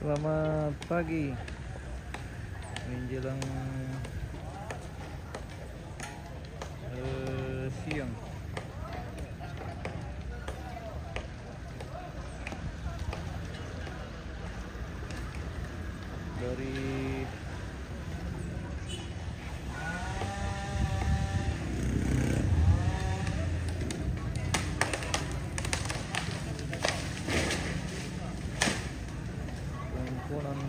Selamat pagi menjelang siang. Dari pengukuran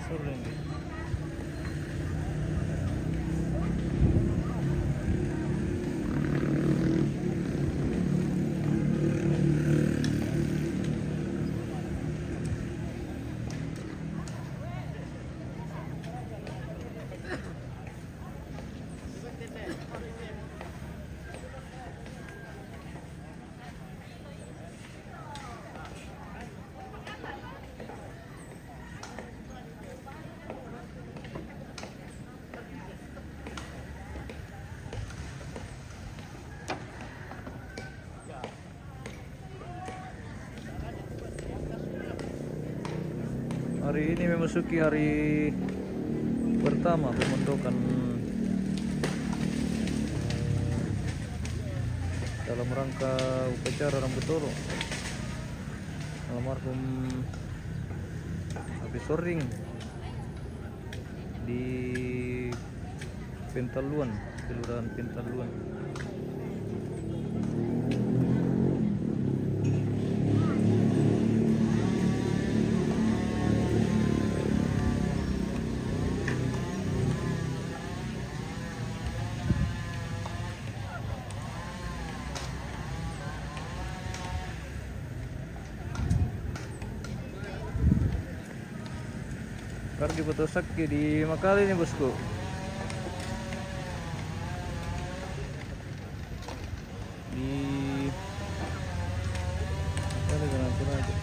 sore ini. Hari ini memasuki hari pertama pemondokan dalam rangka upacara rambut toro almarhum Habis Soring di Pentaluan, Kelurahan Pentaluan. Kardi Potosaki di Makale nih bosku. Di mana kenapa aja?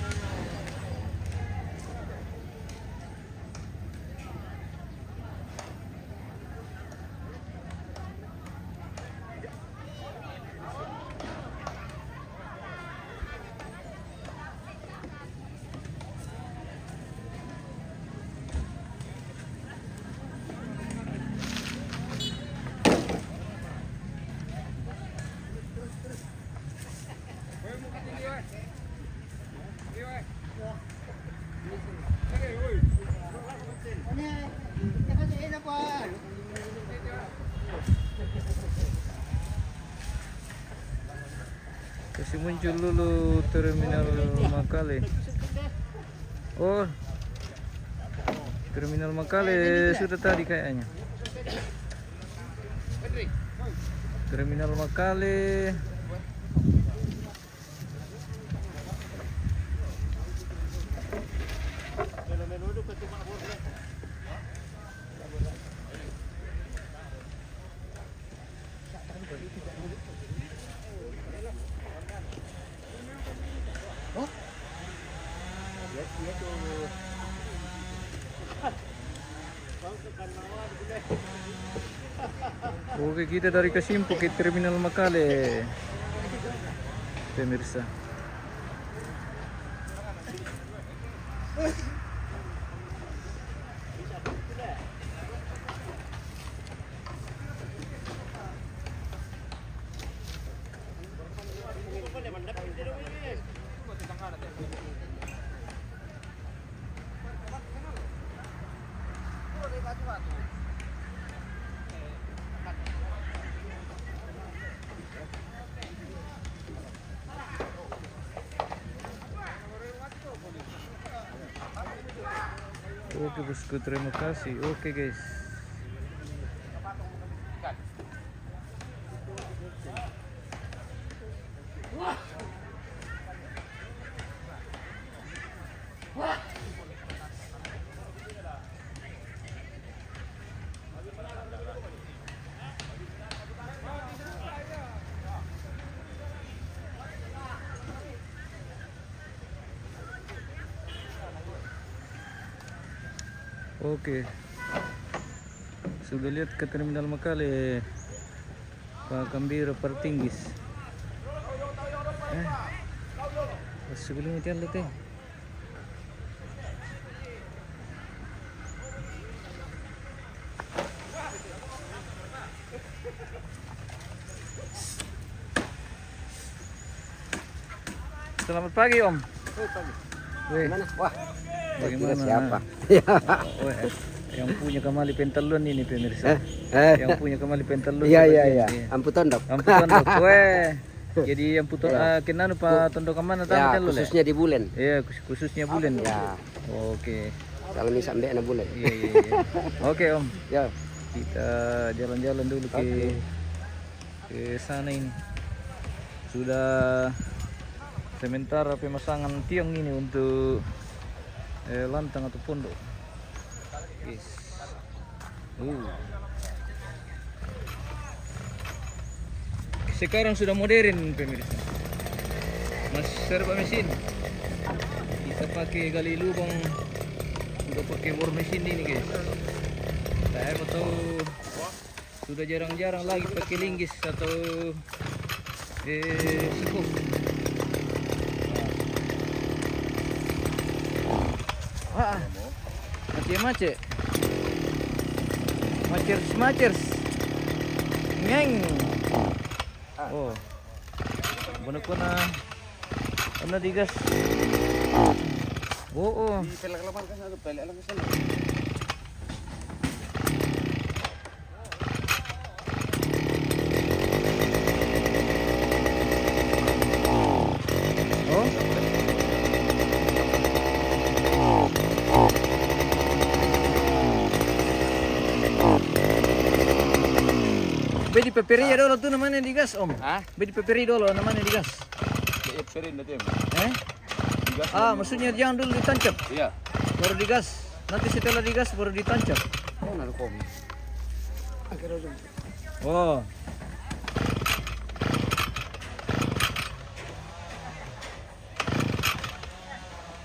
Kasih muncul dulu terminal Makale. Oh, terminal Makale sudah tadi kayaknya. Terminal Makale. Oke, kita dari Kasimpo ke Terminal Makale, pemirsa. Oke bosku, terima kasih. Oke guys. Oke, sudah lihat ke Terminal Makale, Pak Gambira Pertinggis. Sebelumnya lihat teh. Selamat pagi Om. Weh, Gimana? Wah, bagaimana? siapa? Weh, yang punya Kamali Pentalon ini pemirsa. Yang punya Kamali Pentalon. Iya. Ampu tondok. Ampu tondok. Weh. Jadi yang puto kenanu pa tondok mana tahu Ya, kan lo? khususnya di bulan. Iya, khususnya bulan. Ya, Oke. kalau sampai anak bulan. Iya. Oke Om. Ya, Kita jalan-jalan dulu ke sana ini. Sudah sementara pemasangan tiang ini untuk lantang atau pondok. Yes. Sekarang sudah modern pemirsa. Mas serba mesin. Kita pakai gali lubang. Sudah pakai bor mesin ini guys. Saya tahu sudah jarang-jarang lagi pakai linggis atau sekop. Macet. Macers. Ngeng. Oh. Benar na digas. Oh. Bedi peperi dulu tuh namanya digas Om. Bedi peperi dulu namanya digas. Maksudnya jangan dulu ditancap. Iya. Baru digas. Nanti setelah digas baru ditancap. Oh.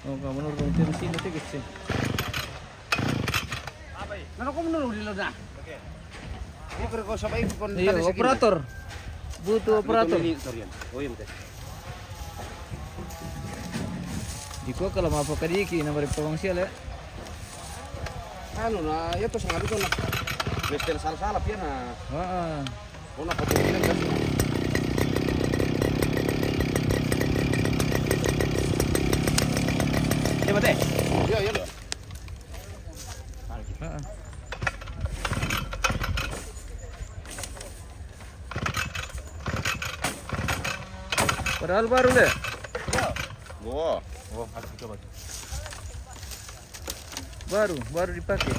Oh, kamu menurut dari sini tuh kecil. Mana kau menurut di lona? Iya, operator. Butuh operator. Oh iya betul. Iko kalau mau pakai diki nomor pengungsian ya. Anu na, ya tuh sangat itu na. Western salah pia na. Heeh. Oh na pakai ini kan. Ya mate. Iya. Heeh. Padahal baru deh. Oh, harus coba. Baru dipakai.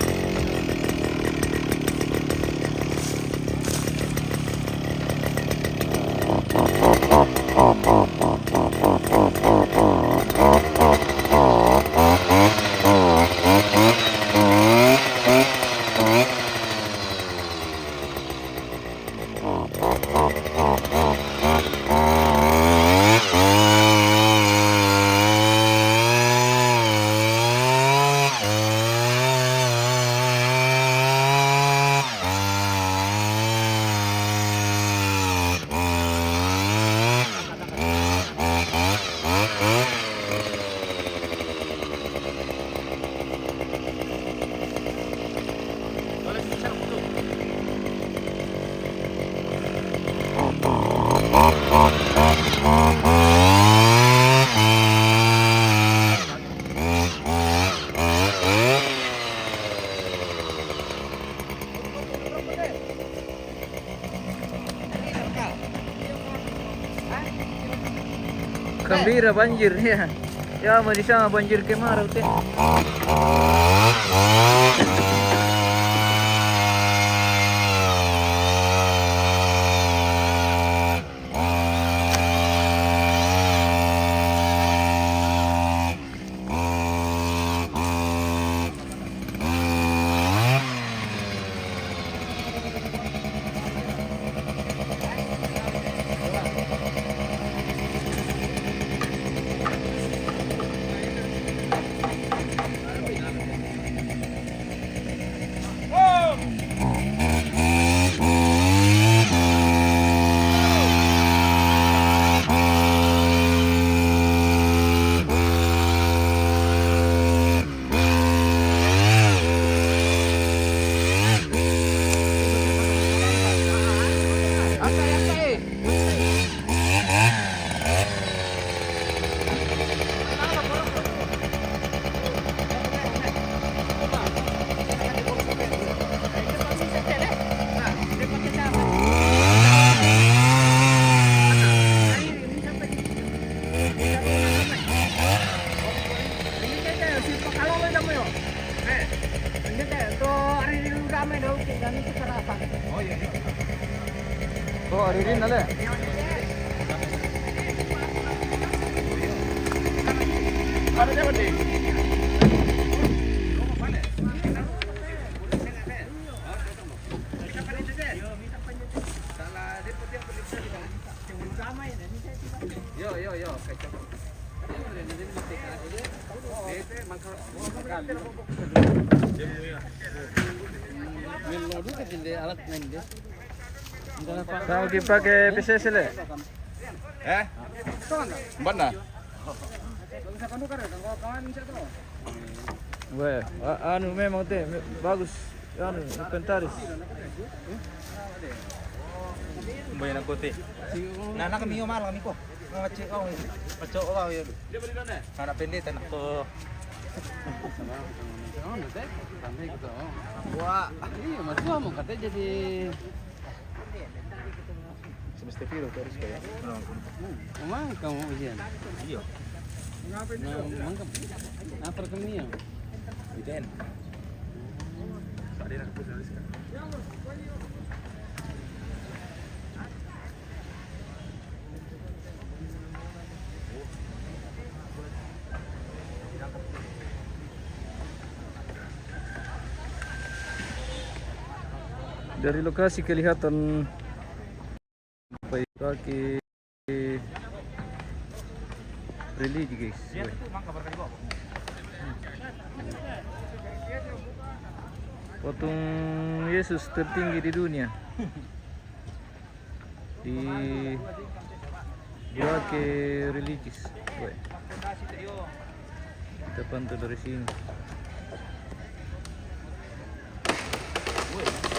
Gembira banjir ya. Ya mau di sana banjir kemarau teh. Oh iya. Oh, hari ini nale. Ada siapa nih? Yo, kacau. Kamu pakai PCS le? Mana? Weh, anu memang teh bagus. Anu inventaris. Bayar aku teh. Nana kami mal kami ko. Ngecek kau ini. Pecok kau ya. Karena pendek tenak ko. Wah, Iya, mas gua mau katanya jadi semester biru terus kayak. emang kamu ujian. Iya. Nah, mangkap. Apa kemia? Iten. Sadena aku dari sekarang. Dari lokasi kelihatan kaki religi guys. Patung Yesus tertinggi di dunia di kaki religius. Kita pantau dari sini. Wait.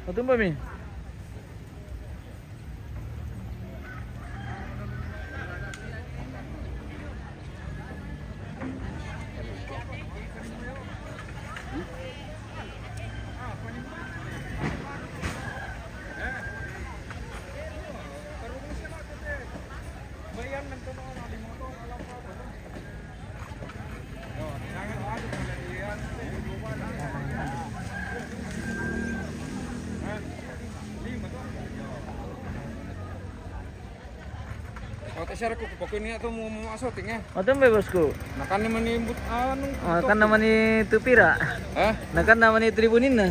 Ano ba mi? Share ko pokoknya ini atau mau masuk tingnya. Ano ba bosku? Nakan ni manimbut anu. Kan naman ni Tupira. Nakan naman ni Tribunin na.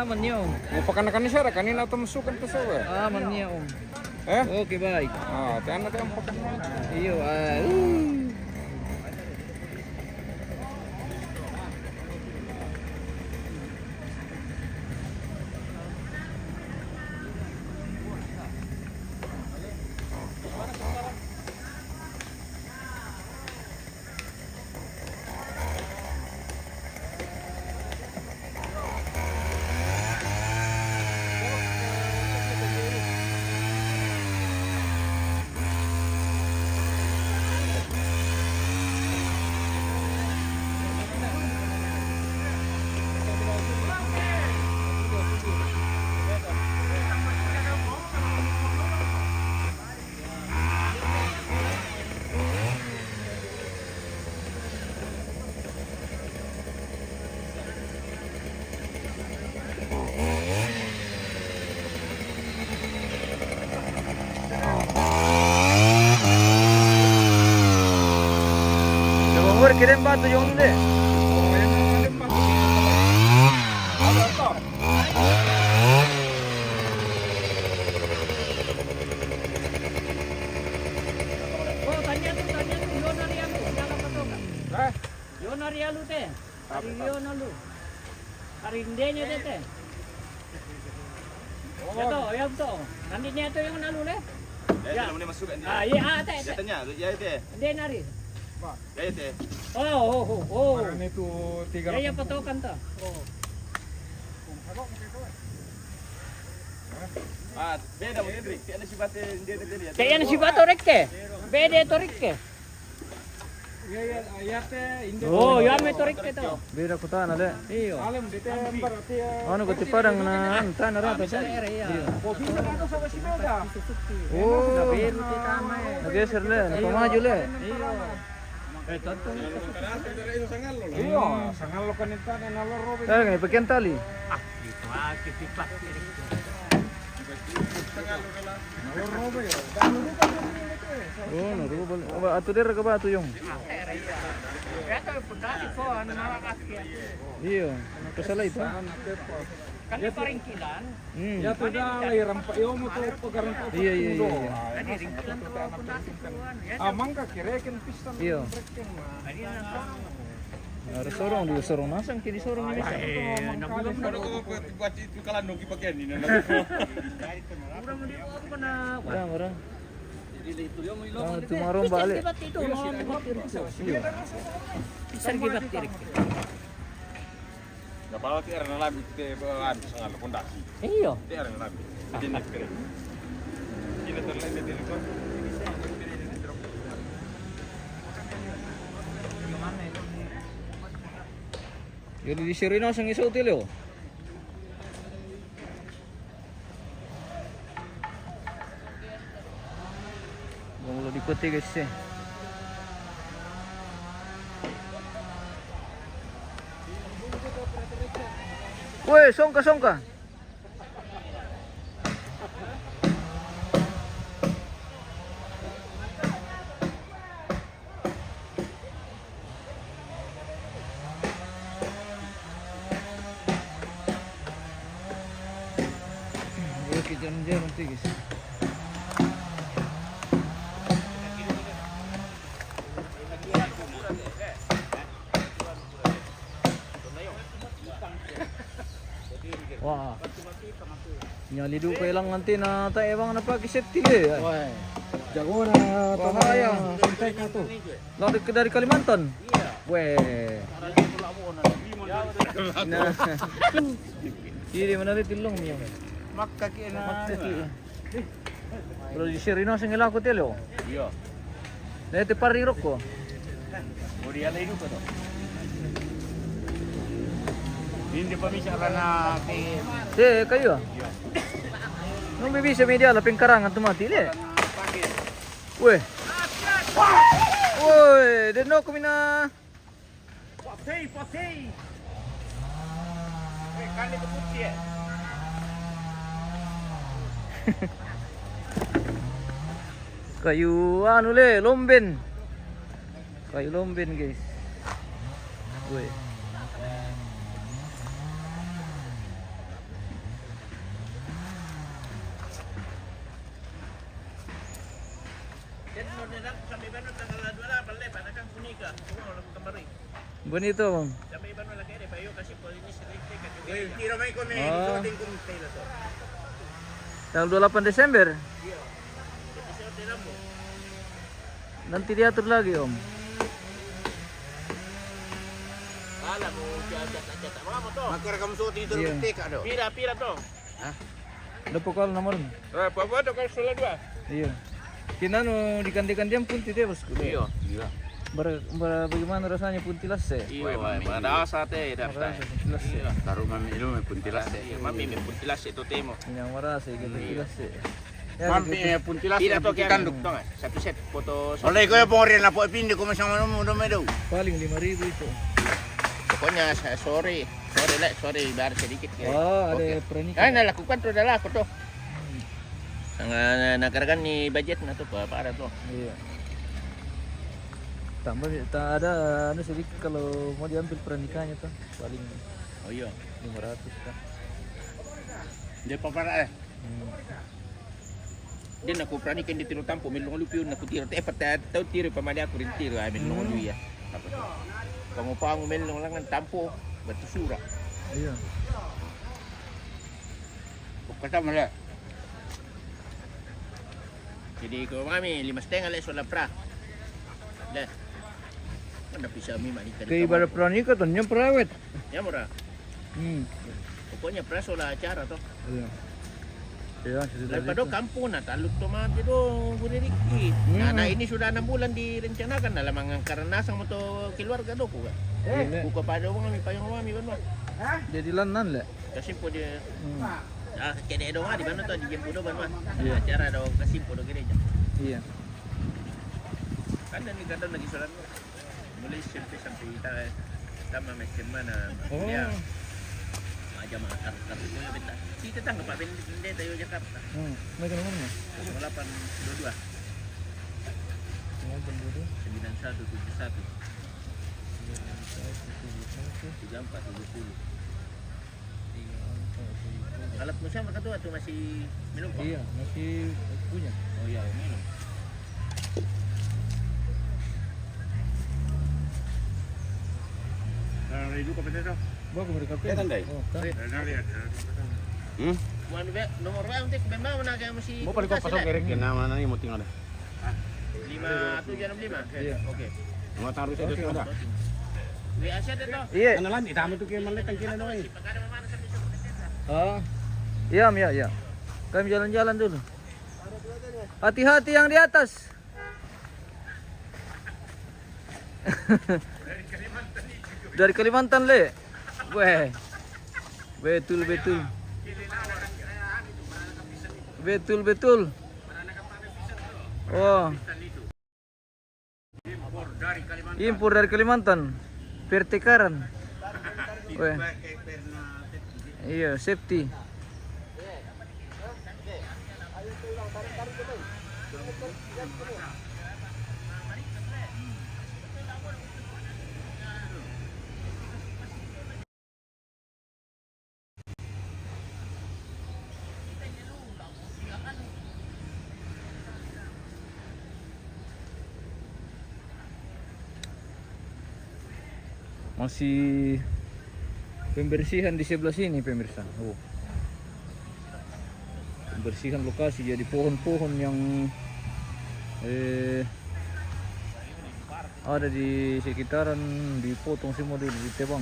Aman yun. Mau pakan-pakan share kanina atau masukan to sawa. Aman yun. Oke baik. Tiyan natin ang pakan. Iyo, kirim batu yung hindi. Iyo na lu. Karinde niya dito. Ito, ayan to. Nandito niya ito yung nalule. Ya, naman masuk kan. Ah, iya ate. Ya tanya, ya itu. Hindi na rin. Ya itu. Oh. Ini tuh 300. Kaya patokan to. Ah, beda mo Hendrik. Kaya si Bate hindi na diri. Kaya na si Bato Rikke. Bede to Rikke. Oh, yan may to Rikke to. Beda ko ta na le. Iyo. Ano ko ti parang na ta na ra ta. Oh, nageser le, napamaju le. Iyo, sangal lo kanita na naloro. Kaya nga ipakyan tali. Oh, narubal. Ato dira ka ba ato yung? Ito punta ito ano nakakasya. Iyo, kasalay ta. Kani pa rin kilan. Ya to da lay rampa yo mo to pagaran to. Iya. Ani rin kilan to punta ito. Amang ka kireken pistan. Iyo. Ani na to. Sorong di sorong nasang kini sorong ni bisa. Nabulam na. buat itu kalan nungki bagian ini. Mura mo di ko na. Mara. Dili ito yung ilo. Tumarong balik. Gibat ito mo Isar gibat tirik. Enggak bawa ti erna labi te an sangal pondasi. Iyo. Ti erna labi. Dinet kere. Ini terlalu diri ko. Jadi di Sirino sang iso hotel yo. Bang lo di peti guys eh. Woi, songka. Oke, jalan-jalan nanti guys. Wah. Nyali du pa lang nanti na tayo bang napag-isip tili. Wah. Jago na Bahaya. Santai ka to. Lari ke dari Kalimantan? Iya. Weh. Nah. Ini mana di tilong niya. Makaki na. Pero di Sirino sing ila ko telo. Iya. Dete parirok ko. Uri ala itu to. Hindi pa bisa na kay Kayo. Nung bibi sa media laping karangan tumatili. Weh. Woi, deno kami na. Patay. Kali ko puti eh. Kayu anu le, lomben. Kayu lomben, guys. Woi. Bonito, Bang. Tanggal 28 Desember. Nanti diatur lagi, Om. Makar kamu suot itu Iya. teka do. Pira to. Ada pokal nomor. Apa do kal sola dua. Iya. Kinano dikanti-kantian pun tidak bosku. Iya. Bagaimana rasanya puntilas ya? Iya, pada sate daftar. Puntilas ya. Taruh mami itu puntilas. Mami puntilas itu temo. Yang merasa gitu puntilas ya. Mami puntilas. Tidak to kanduk to nggak? Satu set foto. Oleh ko yung rin na po ipindi ko masama mo do medo. Paling 5.000 itu. Pokoknya sorry bayar sedikit ya. Oh, ada pernikahan. Lakukan tuh adalah aku tuh. Sangat nakarkan nih budget na tuh apa ada tuh. Iya. Tambah tak ada anu sedikit kalau mau diambil pernikahannya tuh paling Oh iya. 500 kan. Dia papara eh. Dia nak peranikan di tiro tampo milong lupiun nak tiro te efat tahu tiro pamali aku tiro ay milong lu ya. Apa tuh? Pangupang umil nung lang ng tampo. Batu sura. Iya. Kasama na. Jadi ko kami 5.5 alas wala pra. Lah. Mana bisa mi manika. Kay ibarat prani ka ton yung prawet. Ya mura. Pokoknya pra sola acara to. Iya. Iya, Lalu pada kampung na taluk tomate do Buririki. Nah ini sudah 6 bulan direncanakan dalam karena sang moto keluarga do ko. Buka pada kami payung kami ban. Jadi lanan le. Kasi po dia. Kene do di mana to di Jempo do ban. Acara do kasi po do gereja. Iya. Kan dan kita lagi surat mulai sampai kita sama semana Oh. ya aja makan tapi punya beta kita tangga Pak Bende tayo Jakarta Mereka nomornya? 0822 9171 3470 alat musya mereka tuh atau masih minum Pak? Iya, masih punya. Oh iya minum. Itu kompeten Bawa ke mereka. Ya, tandai. Oh, kan. Bukan nomor WA untuk memang mana kayak masih. Mau paling kau pasok kerek ya nama nani mau tinggal deh. 5765. Iya. Oke. Mau taruh saya itu ada. WA saya deh toh. Iya. Ano lang, itama itu kayak malet ang kila doy. Ah. Iya, iya, iya. Kami jalan-jalan dulu. Hati-hati yang di atas. Dari Kalimantan le. Weh. Betul betul. Betul betul. Oh. Impor dari Kalimantan. Pertekaran. Weh. Iya, safety. Masih pembersihan di sebelah sini pemirsa. Oh. Pembersihan lokasi jadi pohon-pohon yang ada di sekitaran dipotong semua dulu, ditebang.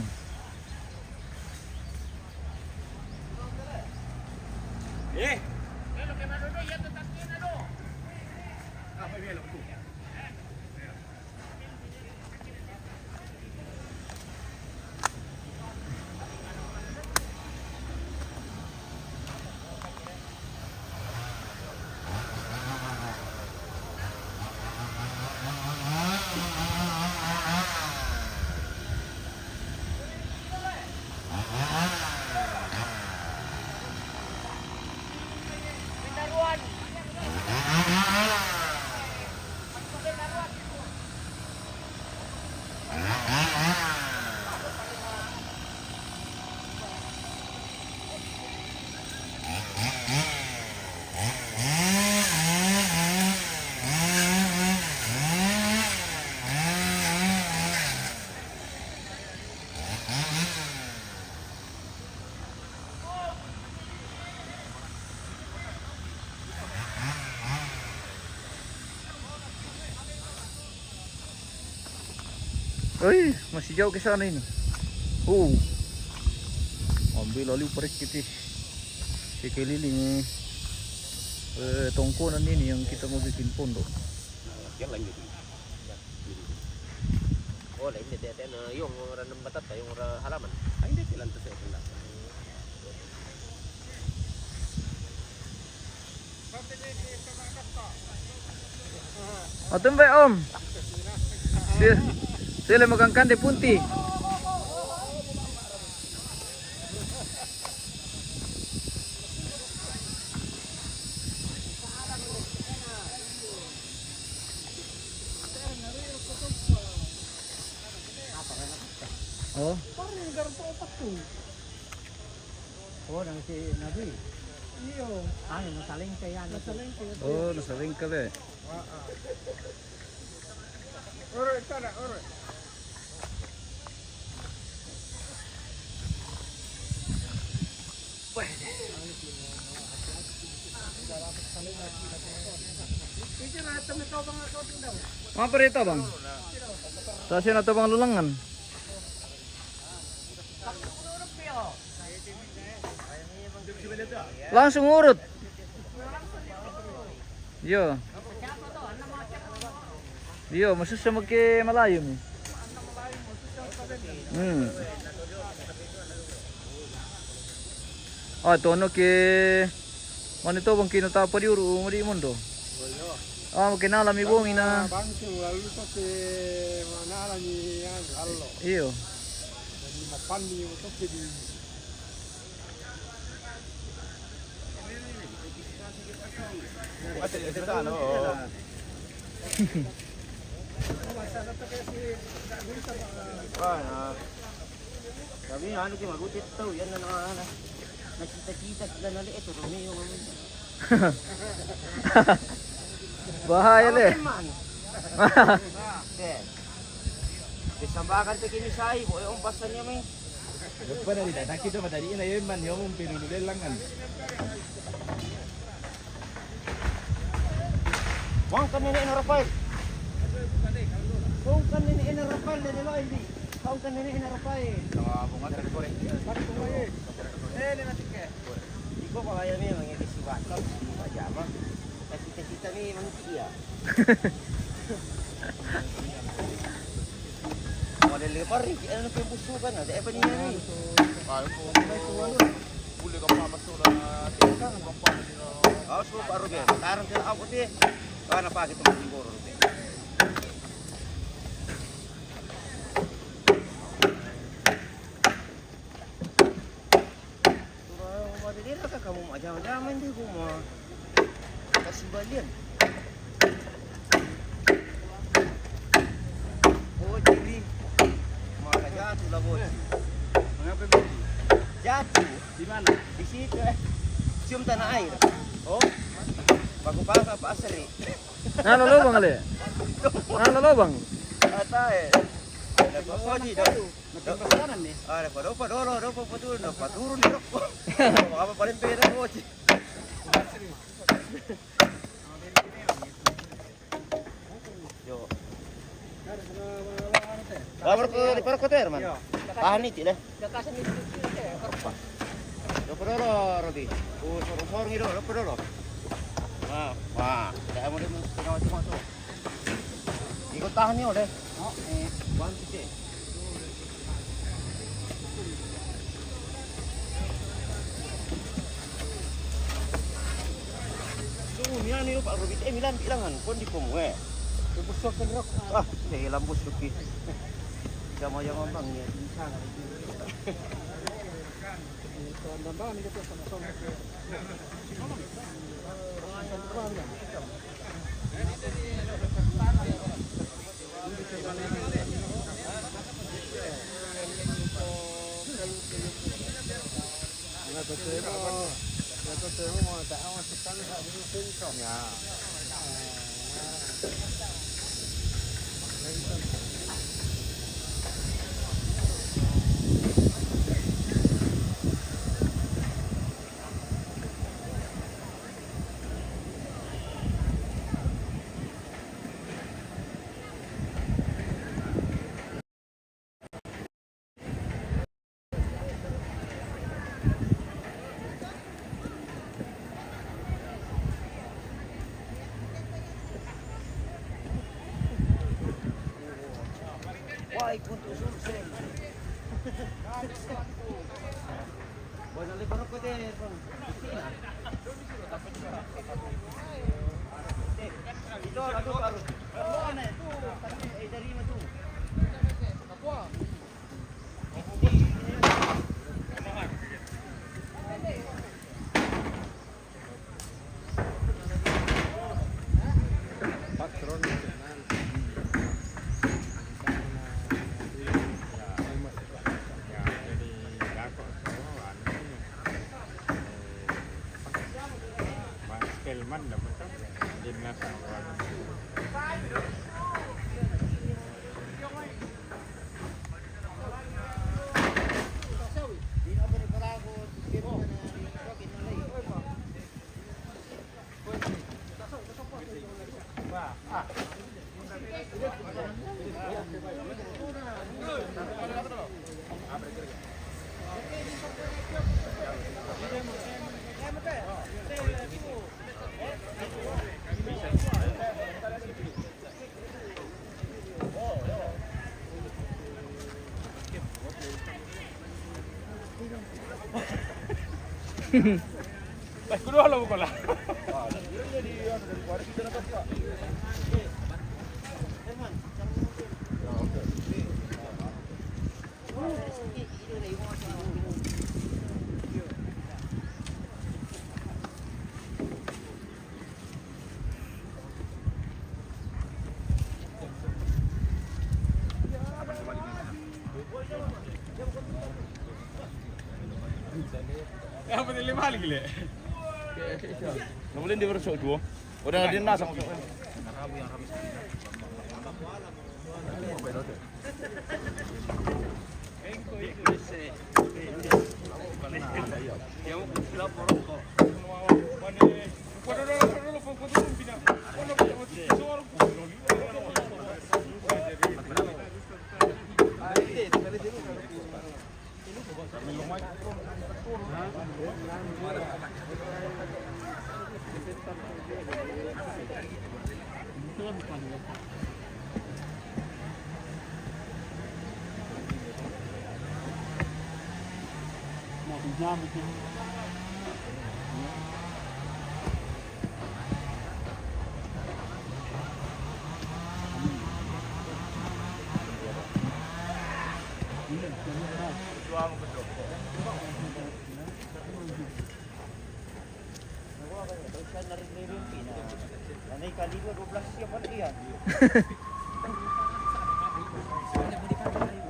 Oi, masih jauh ke sana ini. Ambil lalu perikiti sekeliling tongkonan ini yang kita mau bikin pondok. Yan lang dito. Oh, lain dia yung orang nembatat yung orang halaman. Ay, hindi silang to sa itinda. Atum ba om? Sila magangkan de punti. Oh. Oh, nang si Nabi. Iyo. Ano, nasaling kaya. Nasaling kaya. Oh, nasaling ka be. Oro, ito na, oro. Mga parito bang? Tasya na ito bang lulangan? Langsung urut. Yo. Yo, masusya magke malayo mo. Ah, ito ano ke... Manito bang kinatapa di uru mo di mundo? Ah, magkinala mi buong ina. Bangking lalu to si mana ni allo. Iyo. Jadi mapan ni untuk jadi Kami ano ki magutit to, yan na nakita-kita sila na ito Romeo ngayon. Bahaya le. Disambakan sa kinisay, boy ang basa niya may. Lupa na rin. Nakita madali na yun man yung pinunulil lang kan. Wang kanina ina Rafael. Kung kanina ina Rafael na nilo hindi. Kung kanina ina Rafael. Bunga tadi korek. Iko pa kaya may mga disibat. Majama. Kasi kita ni manusia. Model lepar ni ano pe busukan ada apa ni ni. Boleh kau masuk lah. Tinggal kan bapak ni. Awas lu baru be. Sekarang kita apa sih? Kana pa kita minggu ro. Kamu macam-macam dia rumah. Kasih balian. Oh jadi maka jatuh lah bos. Mengapa begitu? Jatuh Di mana? di situ cium tanah air. Oh bagus banget Pak Asri. Ano lubang le? Ano lubang? Ata ada apa sih dah? Kanan nih. Ada padurun ni rokok. Apa paling beda bos. Yo. Kabar ke di Parkota man. Tahan ni tidak. Dakasan ni. Yo pedoro Robi. Oh sor ngido pedoro. Wah, tidak mau dia masuk. Ikut tahan ni oleh. Oh, bantu sih. Niya ni Pak Robi Milan bilangan pun di pomwe. Busuk kan rok. Ah, deh lambus suki. Jangan bang ya. Tambah ni kita sama-sama. Wah, ikut usul saya. Boleh lepas rokok deh, bang. Itu aduh baru. Mana itu? Dari mana tu? Apa? Patron. Kelman dah betul. Dinas Kedua lo bukan lah. Apa ni 5 lagi le? Nggak boleh dia bersuk dua. Udah ada nas sama. Nanti kali 12 siapa dia?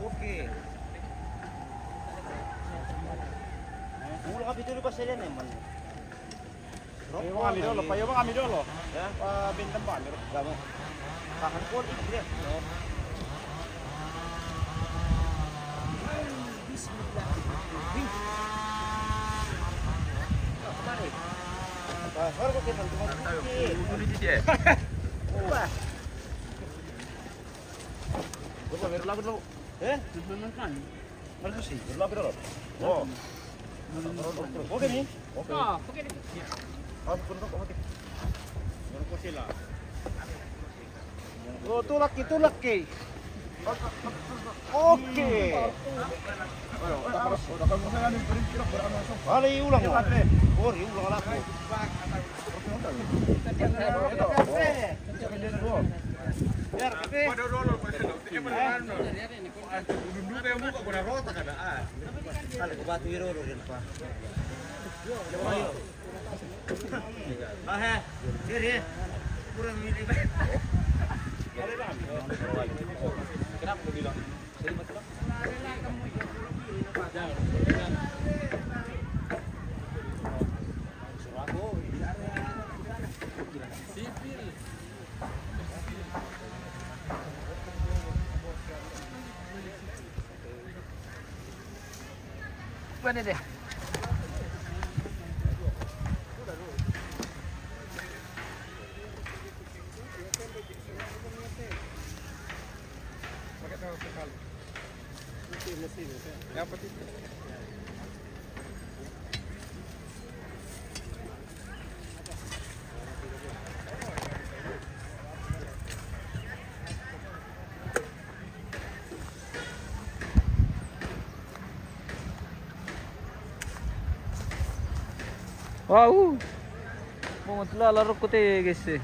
Oke. Ulah kami dulu pasal ni man. Payo mga kami dolo, payo mga kami dolo. Ya, Bintang ba? kamu. Tahan pun ikut. Baru kok kita Wah. Gua berlagu dulu. Kan? Mana sih? Berlagu dulu. Oh. Oke nih. Oke. Oke. Harus pun kok oke. Baru sila. Oh, tulak. Oke. Balik ulang. Oh, ulang lagi. Biar kafe. Pada dolo, pada dulu kayak muka guna rota kadaan. Kali ke batu biru rin pa. Ayo. Ah, diri. Kurang ini. Kenapa lu bilang? Mana dia? Apa sih? Wow. Mau laro ko te guys eh.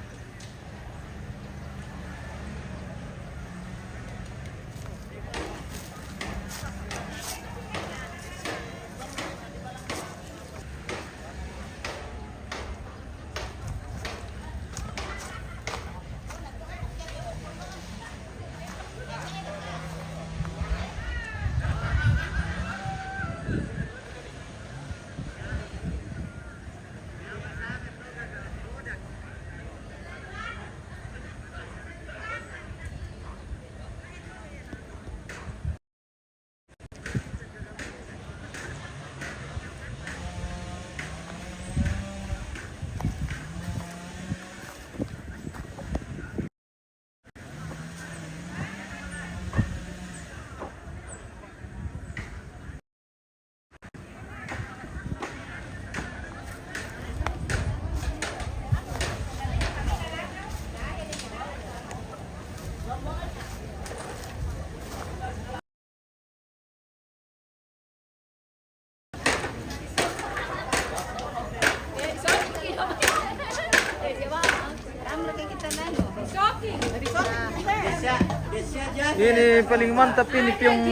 Ini paling mantap ini piong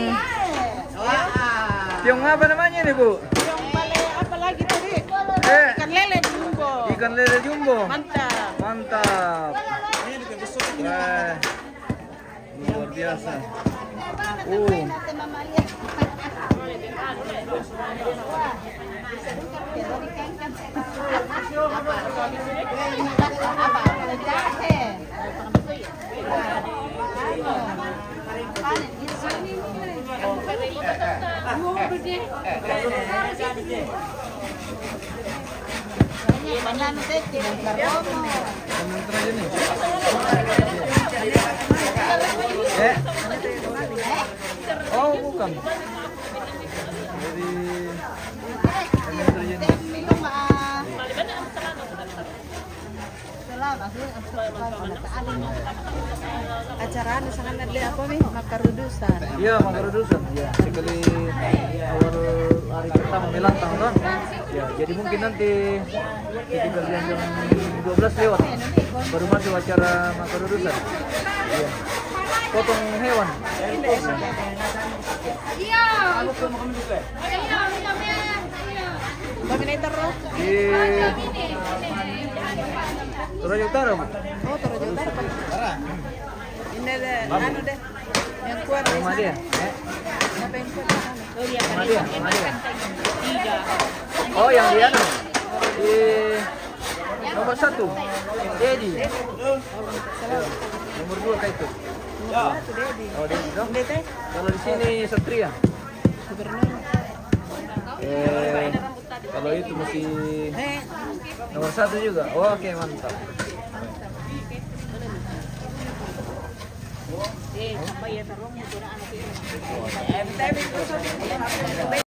apa namanya ini Bu? Yang paling apa lagi tadi? Eh, Ikan lele jumbo. ikan lele jumbo. Mantap. Mantap. Wah, luar biasa. Sementara ini. Oh, bukan. Jadi sementara ini. Acara anu sangat ada apa nih? Makarudusan. Iya, makarudusan. Ya, sekali awal hari pertama melantang kan. Ya, jadi mungkin nanti ketika jam 12 lewat baru masuk acara makarudusan. Iya. Potong hewan. Bagaimana terus? Di Toraja Utara, Bu. Oh, Toraja Utara. Ini deh, anu deh. Yang kuat di Rumah sana. dia. Siapa yang kuat di sana? Rumah dia, rumah dia. Oh, yang dia anu. Di nomor 1. Dedi. Nomor 2 kayak itu. Nomor 1 Dedi. Oh, Dedi dong. Ini teh Kalau di sini Satria. gubernur. Kalau itu masih Eh, nomor 1 juga. Oh, oke, mantap. sampai ya terus mutu na anak ini. Eh, tapi